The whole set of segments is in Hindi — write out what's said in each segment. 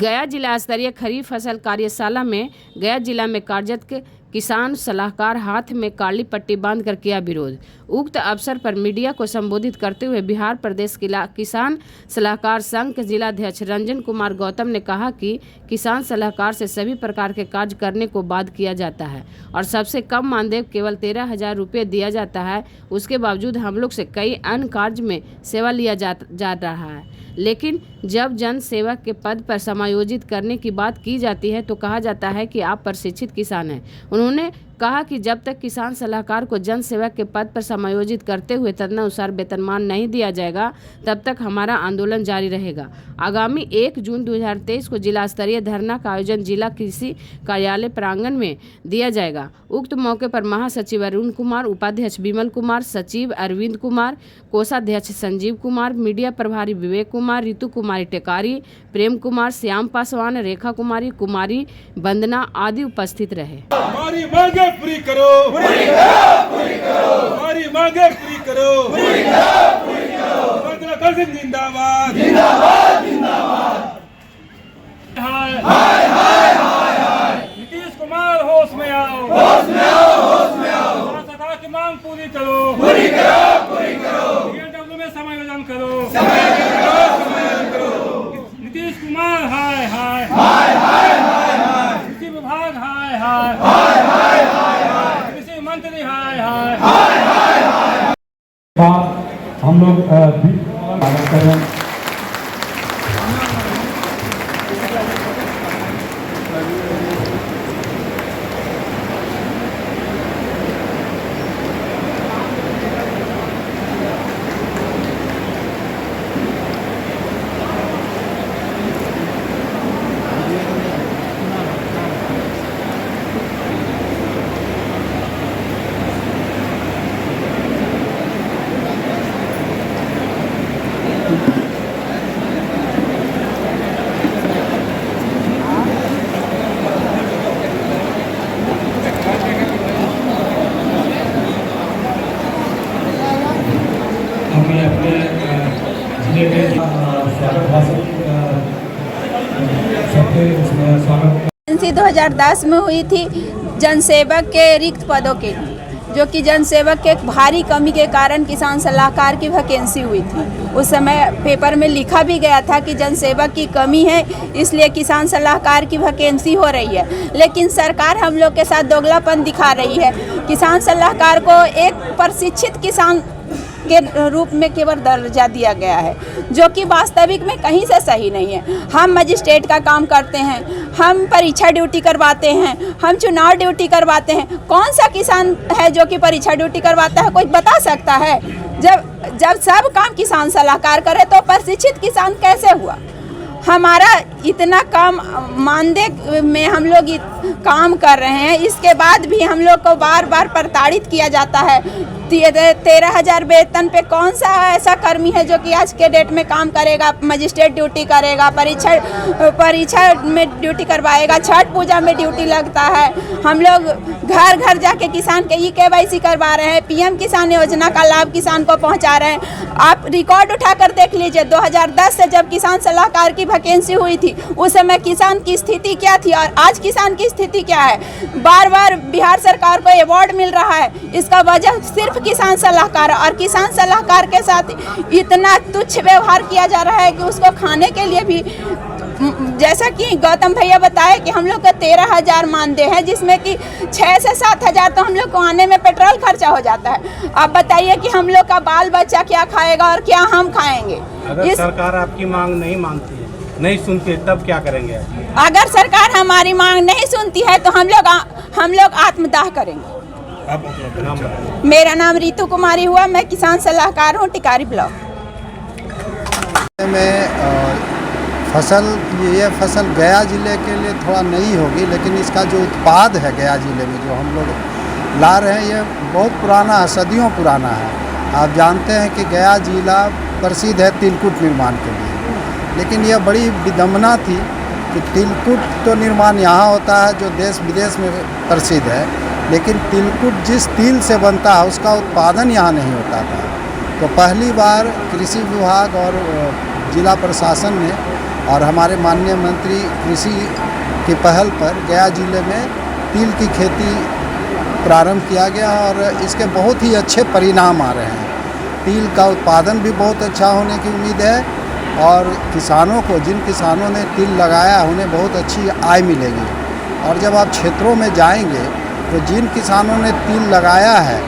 गया जिला स्तरीय खरीफ फसल कार्यशाला में गया जिला में कार्यरत किसान सलाहकार हाथ में काली पट्टी बांधकर किया विरोध। उक्त अवसर पर मीडिया को संबोधित करते हुए बिहार प्रदेश किसान सलाहकार संघ के जिलाध्यक्ष रंजन कुमार गौतम ने कहा कि किसान सलाहकार से सभी प्रकार के कार्य करने को बाध्य किया जाता है और सबसे कम मानदेय केवल 13,000 रुपये दिया जाता है। उसके बावजूद हम लोग से कई अन्य कार्य में सेवा लिया जा रहा है, लेकिन जब जन सेवा के पद पर समायोजित करने की बात की जाती है तो कहा जाता है कि आप प्रशिक्षित किसान हैं। उन्होंने कहा कि जब तक किसान सलाहकार को जन सेवा के पद पर समायोजित करते हुए तदनुसार वेतनमान नहीं दिया जाएगा तब तक हमारा आंदोलन जारी रहेगा। आगामी 1 जून 2023 को जिला स्तरीय धरना का आयोजन जिला कृषि कार्यालय प्रांगण में दिया जाएगा। उक्त मौके पर महासचिव अरुण कुमार, उपाध्यक्ष विमल कुमार, सचिव अरविंद कुमार, कोषाध्यक्ष संजीव कुमार, मीडिया प्रभारी विवेक कुमार, ऋतु कुमारी टेकारी, प्रेम कुमार, श्याम पासवान, रेखा कुमारी, कुमारी वंदना आदि उपस्थित रहे। हमारी मांगे पूरी करो, पूरी करो, पूरी करो। हमारी मांगे पूरी करो, पूरी करो, पूरी करो। जिंदाबाद, जिंदाबाद, जिंदाबाद। हाय हाय हाय हाय हाय। नीतीश कुमार होश में आओ, होश में आओ, होश में आओ। सरकार की मांग पूरी करो, पूरी करो, पूरी करो। डीएनडब्ल्यू में समायोजन करो, समायोजन करो, समायोजन करो। नीतीश कुमार हाय हाय हाय हाय हाय हाय। कृषि विभाग हाय हाय हाय हाय हाय। कृषि मंत्री हाय हाय हाय हाय हाय। हम लोग स्वागत कर रहे हैं। हमें अपने जिले में स्वागत भाषण सबके स्वागत 2010 में हुई थी जनसेवक के रिक्त पदों के लिए, जो कि जनसेवक के भारी कमी के कारण किसान सलाहकार की वैकेंसी हुई थी। उस समय पेपर में लिखा भी गया था कि जनसेवक की कमी है, इसलिए किसान सलाहकार की वैकेंसी हो रही है। लेकिन सरकार हम लोग के साथ दोगलापन दिखा रही है। किसान सलाहकार को एक प्रशिक्षित किसान के रूप में केवल दर्जा दिया गया है, जो कि वास्तविक में कहीं से सही नहीं है। हम मजिस्ट्रेट का काम करते हैं, हम परीक्षा ड्यूटी करवाते हैं, हम चुनाव ड्यूटी करवाते हैं। कौन सा किसान है जो कि परीक्षा ड्यूटी करवाता है? कोई बता सकता है? जब सब काम किसान सलाहकार करे तो प्रशिक्षित किसान कैसे हुआ? हमारा इतना कम मानदेय में हम लोग काम कर रहे हैं, इसके बाद भी हम लोग को बार बार प्रताड़ित किया जाता है। 13,000 वेतन पे कौन सा ऐसा कर्मी है जो कि आज के डेट में काम करेगा, मजिस्ट्रेट ड्यूटी करेगा, परीक्षा में ड्यूटी करवाएगा, छठ पूजा में ड्यूटी लगता है। हम लोग घर घर जाके किसान के KYC करवा रहे हैं, PM किसान योजना का लाभ किसान को पहुंचा रहे हैं। आप रिकॉर्ड उठाकर देख लीजिए, 2010 से जब किसान सलाहकार की वैकेंसी हुई थी उस समय किसान की स्थिति क्या थी और आज किसान की स्थिति क्या है। बार बार बिहार सरकार को अवार्ड मिल रहा है, इसका वजह सिर्फ किसान सलाहकार, और किसान सलाहकार के साथ इतना तुच्छ व्यवहार किया जा रहा है कि उसको खाने के लिए भी, जैसा कि गौतम भैया बताए कि हम लोग का 13,000 मानदेय है, जिसमें कि 6 से 7,000 तो हम लोग को आने में पेट्रोल खर्चा हो जाता है। अब बताइए कि हम लोग का बाल बच्चा क्या खाएगा और क्या हम खाएंगे। अगर सरकार आपकी मांग नहीं मानती है, नहीं सुनती, तब क्या करेंगे? अगर सरकार हमारी मांग नहीं सुनती है तो हम लोग आत्मदाह करेंगे। मेरा नाम ऋतु कुमारी हुआ, मैं किसान सलाहकार हूँ टिकारी ब्लॉक में। ये फसल गया ज़िले के लिए थोड़ा नई होगी, लेकिन इसका जो उत्पाद है गया ज़िले में जो हम लोग ला रहे हैं ये बहुत पुराना है, सदियों पुराना है। आप जानते हैं कि गया ज़िला प्रसिद्ध है तिलकुट निर्माण के लिए, लेकिन यह बड़ी विडंबना थी कि तिलकुट तो निर्माण यहाँ होता है जो देश विदेश में प्रसिद्ध है, लेकिन तिलकुट जिस तिल से बनता है उसका उत्पादन यहाँ नहीं होता था। तो पहली बार कृषि विभाग और जिला प्रशासन ने और हमारे माननीय मंत्री कृषि की पहल पर गया जिले में तिल की खेती प्रारंभ किया गया और इसके बहुत ही अच्छे परिणाम आ रहे हैं। तिल का उत्पादन भी बहुत अच्छा होने की उम्मीद है और किसानों को, जिन किसानों ने तिल लगाया उन्हें बहुत अच्छी आय मिलेगी। और जब आप क्षेत्रों में जाएंगे तो जिन किसानों ने तिल लगाया है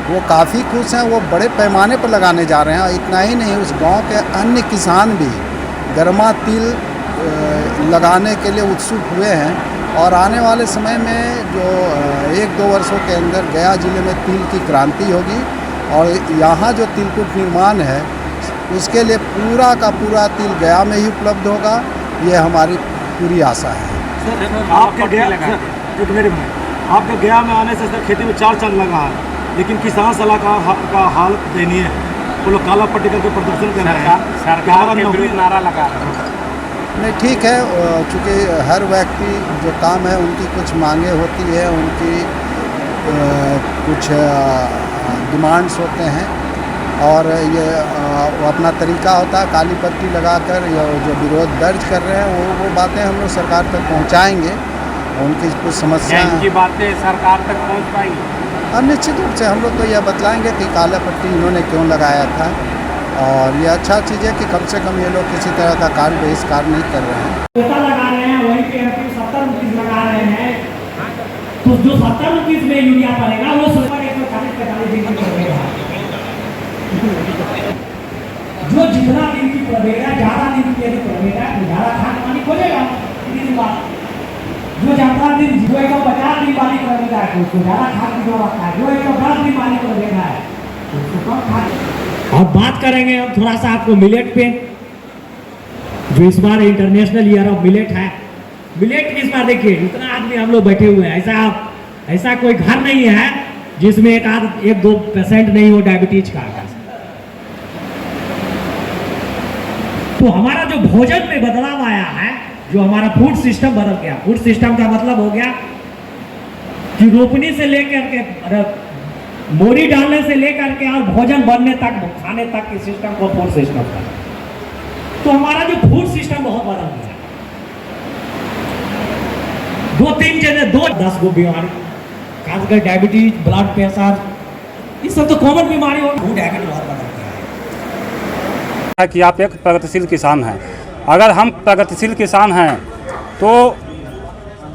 वो काफ़ी खुश हैं, वो बड़े पैमाने पर लगाने जा रहे हैं। और इतना ही नहीं, उस गांव के अन्य किसान भी गर्मा तिल लगाने के लिए उत्सुक हुए हैं और आने वाले समय में जो 1-2 वर्षों के अंदर गया जिले में तिल की क्रांति होगी और यहाँ जो तिलकुट निर्माण है उसके लिए पूरा का पूरा तिल गया में ही उपलब्ध होगा, ये हमारी पूरी आशा है। आपके गया में आने से सर खेती में 4 चांद लगा है, लेकिन किसान सलाहकार का हालत दयनीय है। वो लोग काला पट्टी करके प्रदर्शन कर रहे हैं, सरकार के विरुद्ध नारा लगा रहे हैं। नहीं, ठीक है, चूँकि हर व्यक्ति जो काम है उनकी कुछ मांगे होती है, उनकी कुछ डिमांड्स होते हैं और ये वो अपना तरीका होता है। काली पट्टी लगाकर जो विरोध दर्ज कर रहे हैं वो बातें हम लोग सरकार तक पहुंचाएंगे। उनकी कुछ समस्या इनकी बातें सरकार तक पहुंच पाएंगी और निश्चित रूप से हम लोग तो यह बतलाएंगे कि काला पट्टी इन्होंने क्यों लगाया था और ये अच्छा चीज़ है कि कम से कम ये लोग किसी तरह का कार्य बहिष्कार नहीं कर रहे हैं। लगा रहे हैं वहीं पे 70 रुपीज लगा रहे हैं, तो जो 70 रुपीज में यूरिया पड़ेगा वो 140-45 दिन की पड़ेगा। जो जितना दिन की पड़ेगा, ज़्यादा दिन की यदि पड़ेगा तो ज़्यादा खाद पानी खोलेगा। जो ज़्यादा दिन, जो 150 दिन वाली पड़ेगा तो उसको ज़्यादा खाद की जरूरत है, जो 110 दिन वाली पड़ेगा है तो उसको कम खाद। और बात करेंगे हम थोड़ा सा आपको मिलेट पे, जो इस बार इंटरनेशनल ईयर ऑफ मिलेट है। मिलेट इस बार देखिए इतना आदमी हम लोग बैठे हुए हैं, ऐसा कोई घर नहीं है जिसमें 1-2% नहीं हो डायबिटीज का। तो हमारा जो भोजन में बदलाव आया है, जो हमारा फूड सिस्टम बदल गया। फूड सिस्टम का मतलब हो गया कि रोपनी से लेकर के मोरी डालने से लेकर के और भोजन बनने तक, खाने तक के सिस्टम को फूड सिस्टम का। तो हमारा जो फूड सिस्टम बहुत बदल गया। 2-3 जगह 10 गो बीमारी, खासकर डायबिटीज, ब्लड प्रेशर, ये सब तो कॉमन बीमारी हो। फूड हैबिट बहुत बदल गया है कि आप एक प्रगतिशील किसान हैं। अगर हम प्रगतिशील किसान हैं तो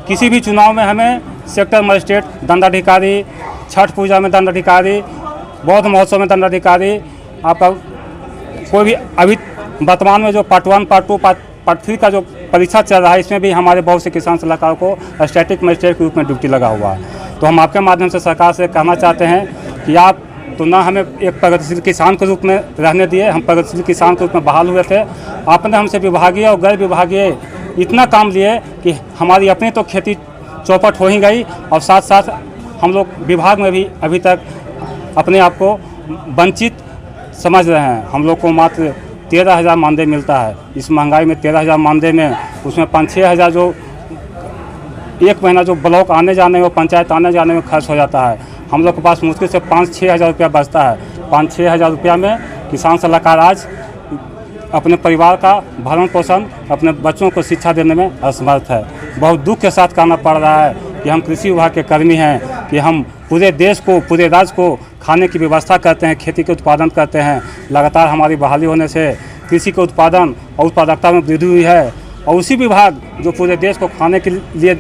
किसी भी चुनाव में हमें सेक्टर मजिस्ट्रेट, दंडाधिकारी, छठ पूजा में दंडाधिकारी, बौद्ध महोत्सव में दंडाधिकारी, आपका कोई भी अभी वर्तमान में जो पार्ट 1, पार्ट 2, पार्ट 3 का जो परीक्षा चल रहा है, इसमें भी हमारे बहुत से किसान सलाहकारों को स्टैटिक मजिस्ट्रेट के रूप में ड्यूटी लगा हुआ है। तो हम आपके माध्यम से सरकार से कहना चाहते हैं कि आप तो ना हमें एक प्रगतिशील किसान के रूप में रहने दिए, हम प्रगतिशील किसान के रूप में बहाल हुए थे। आपने हमसे विभागीय और गैर विभागीय इतना काम लिए कि हमारी अपनी तो खेती चौपट हो ही गई और साथ साथ हम लोग विभाग में भी अभी तक अपने आप को वंचित समझ रहे हैं। हम लोग को मात्र 13,000 मानदेय मिलता है। इस महंगाई में 13,000 मानदेय में उसमें 5-6 हज़ार जो एक महीना जो ब्लॉक आने जाने में, पंचायत आने जाने में खर्च हो जाता है। हम लोग के पास मुश्किल से 5-6 हज़ार रुपया बचता है। 5-6 हज़ार रुपया में किसान सलाहकार आज अपने परिवार का भरण पोषण, अपने बच्चों को शिक्षा देने में असमर्थ है। बहुत दुख के साथ कहना पड़ रहा है कि हम कृषि विभाग के कर्मी हैं, कि हम पूरे देश को, पूरे राज्य को खाने की व्यवस्था करते हैं, खेती के उत्पादन करते हैं। लगातार हमारी बहाली होने से कृषि के उत्पादन और उत्पादकता में वृद्धि हुई है और उसी विभाग जो पूरे देश को खाने के लिए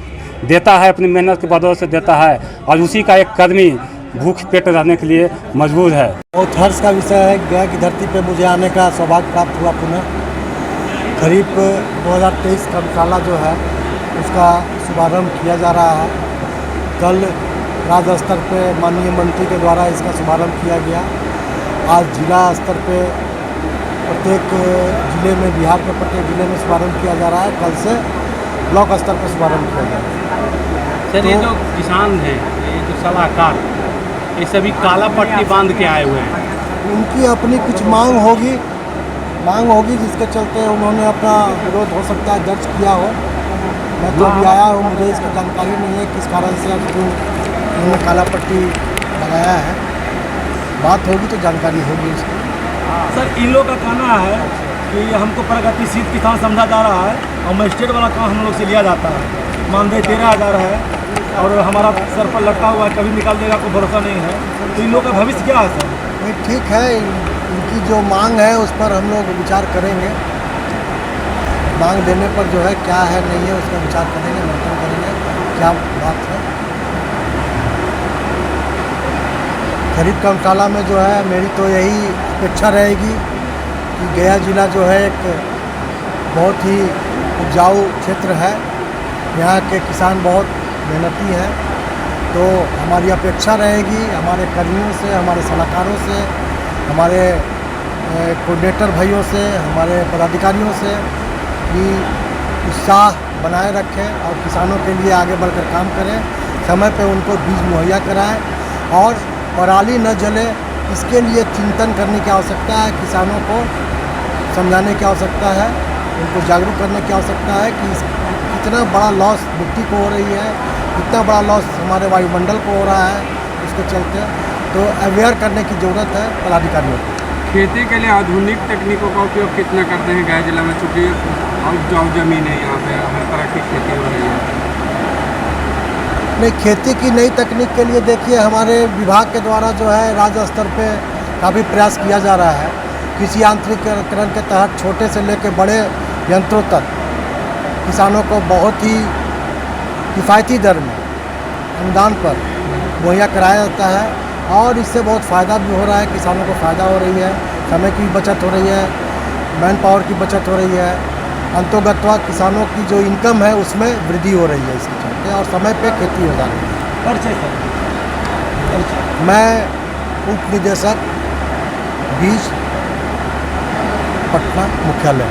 देता है, अपनी मेहनत के बदौलत से देता है, और उसी का एक कर्मी भूख पेट रहने के लिए मजबूर है। बहुत हर्ष का विषय है। गया की धरती पे मुझे आने का सौभाग्य प्राप्त हुआ पुनः। करीब 2023 कर्मशाला जो है उसका शुभारंभ किया जा रहा है। कल राज्य स्तर पे माननीय मंत्री के द्वारा इसका शुभारंभ किया गया। आज जिला स्तर पे प्रत्येक जिले में, बिहार के प्रत्येक जिले में शुभारंभ किया जा रहा है। कल से ब्लॉक स्तर पर शुभारंभ किया जा रहा है। सर, ये जो किसान हैं, ये जो सलाहकार, ये सभी काला पट्टी बांध के आए हुए हैं। उनकी अपनी कुछ मांग होगी जिसके चलते उन्होंने अपना विरोध हो सकता है दर्ज किया हो। मैं तो अभी आया हूँ, मुझे इसकी जानकारी नहीं है किस कारण से क्यों उन्होंने काला पट्टी लगाया है। बात होगी तो जानकारी होगी इसकी। सर, इन लोगों का कहना है कि हमको प्रगतिशील किसान समझा जा रहा है और मजिस्ट्रेट वाला काम हम लोग से लिया जाता है। मानदेय 13,000 है और हमारा सर पर लटका हुआ है, कभी निकाल देगा कोई भरोसा नहीं है। तो इन लोगों का भविष्य क्या है सर? नहीं, ठीक है, इनकी जो मांग है उस पर हम लोग विचार करेंगे। मांग देने पर जो है क्या है नहीं है उसका विचार करेंगे, मंथन करेंगे क्या बात है। खरीफ कार्यशाला में जो है मेरी तो यही अपेक्षा रहेगी कि गया जिला जो है एक बहुत ही उपजाऊ क्षेत्र है, यहाँ के किसान बहुत मेहनती हैं। तो हमारी अपेक्षा रहेगी हमारे कर्मियों से, हमारे सलाहकारों से, हमारे कोऑर्डिनेटर भाइयों से, हमारे पदाधिकारियों से कि उत्साह बनाए रखें और किसानों के लिए आगे बढ़कर काम करें, समय पे उनको बीज मुहैया कराएं और पराली न जले इसके लिए चिंतन करने की आवश्यकता है। किसानों को समझाने की आवश्यकता है, उनको जागरूक करने की आवश्यकता है कि कितना बड़ा लॉस मिट्टी को हो रही है, कितना बड़ा लॉस हमारे वायुमंडल को हो रहा है उसके चलते। तो अवेयर करने की ज़रूरत है पदाधिकारियों को। खेती के लिए आधुनिक तकनीकों का उपयोग कितना करते हैं गया जिला में, चूँकि उपजाऊ जमीन है यहाँ पे, हर तरह की खेती हो रही है? नहीं, खेती की नई तकनीक के लिए देखिए हमारे विभाग के द्वारा जो है राज्य स्तर पे काफ़ी प्रयास किया जा रहा है। कृषि यांत्रिकीकरण के तहत छोटे से लेकर बड़े यंत्रों तक किसानों को बहुत ही किफ़ायती दर में अनुदान पर मुहैया कराया जाता है और इससे बहुत फ़ायदा भी हो रहा है, किसानों को फ़ायदा हो रही है, समय की बचत हो रही है, मैन पावर की बचत हो रही है, अंतोगत्वा किसानों की जो इनकम है उसमें वृद्धि हो रही है इसके चलते और समय पे खेती हो जा रही है। परिचय सर? मैं उप निदेशक बीज पटना मुख्यालय।